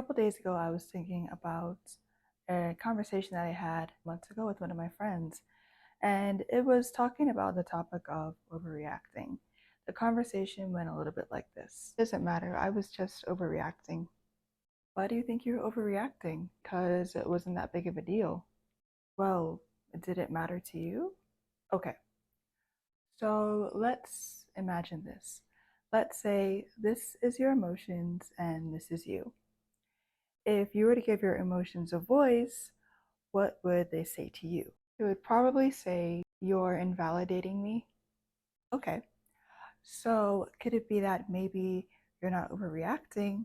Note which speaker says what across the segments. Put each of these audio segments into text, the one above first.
Speaker 1: A couple days ago, I was thinking about a conversation that I had months ago with one of my friends, and it was talking about the topic of overreacting. The conversation went a little bit like this. Doesn't matter, I was just overreacting. Why do you think you're overreacting? Because it wasn't that big of a deal. Well, did it matter to you? Okay, so let's imagine this. Let's say this is your emotions and this is you. If you were to give your emotions a voice, what would they say to you? It would probably say, "You're invalidating me." Okay, so could it be that maybe you're not overreacting,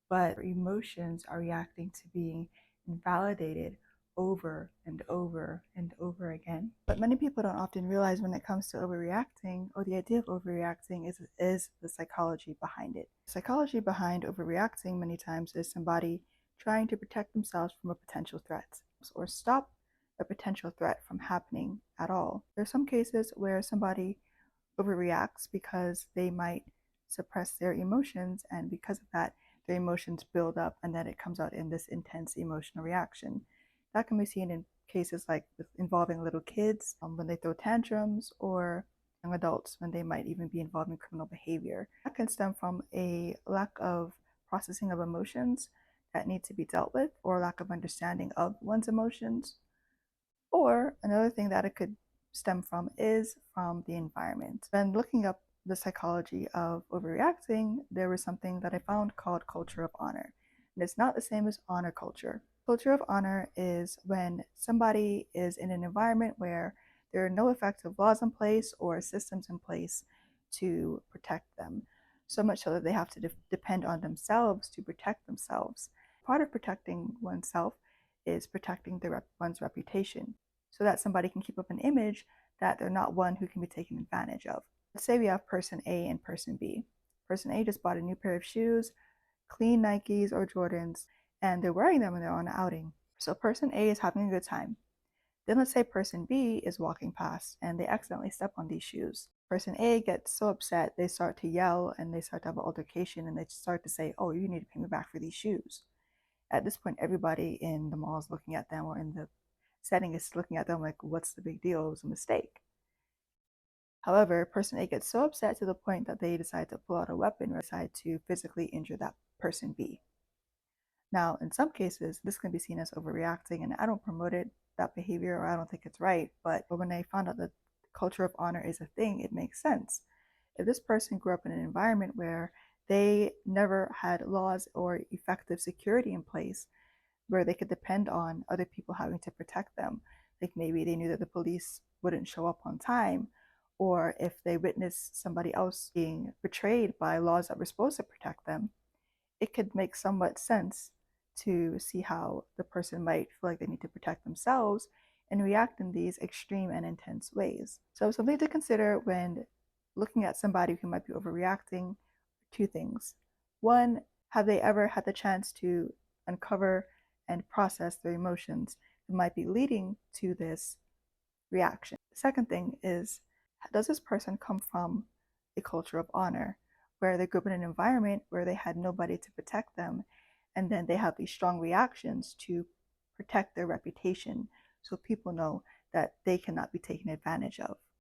Speaker 1: but your emotions are reacting to being invalidated over and over and over again? But many people don't often realize when it comes to overreacting, or the idea of overreacting is the psychology behind it. The psychology behind overreacting many times is somebody trying to protect themselves from a potential threat or stop a potential threat from happening at all. There are some cases where somebody overreacts because they might suppress their emotions, and because of that, their emotions build up and then it comes out in this intense emotional reaction. That can be seen in cases like involving little kids when they throw tantrums, or young adults when they might even be involved in criminal behavior. That can stem from a lack of processing of emotions that need to be dealt with, or lack of understanding of one's emotions. Or another thing that it could stem from is from the environment. When looking up the psychology of overreacting, there was something that I found called culture of honor. And it's not the same as honor culture. Culture of honor is when somebody is in an environment where there are no effective laws in place or systems in place to protect them, so much so that they have to depend on themselves to protect themselves. Part of protecting oneself is protecting one's reputation, so that somebody can keep up an image that they're not one who can be taken advantage of. Let's say we have person A and person B. Person A just bought a new pair of shoes, clean Nikes or Jordans, and they're wearing them when they're on an outing. So person A is having a good time. Then let's say person B is walking past and they accidentally step on these shoes. Person A gets so upset, they start to yell and they start to have an altercation, and they start to say, "Oh, you need to pay me back for these shoes." At this point, everybody in the mall is looking at them, or in the setting is looking at them like, "What's the big deal? It was a mistake." However, person A gets so upset to the point that they decide to pull out a weapon or decide to physically injure that person B. Now, in some cases, this can be seen as overreacting, and I don't promote it, that behavior, or I don't think it's right. But when I found out that culture of honor is a thing, it makes sense. If this person grew up in an environment where they never had laws or effective security in place, where they could depend on other people having to protect them, like maybe they knew that the police wouldn't show up on time, or if they witnessed somebody else being betrayed by laws that were supposed to protect them, it could make somewhat sense to see how the person might feel like they need to protect themselves and react in these extreme and intense ways. So, something to consider when looking at somebody who might be overreacting: two things. One, have they ever had the chance to uncover and process their emotions that might be leading to this reaction? The second thing is, does this person come from a culture of honor, where they grew up in an environment where they had nobody to protect them, and then they have these strong reactions to protect their reputation so people know that they cannot be taken advantage of?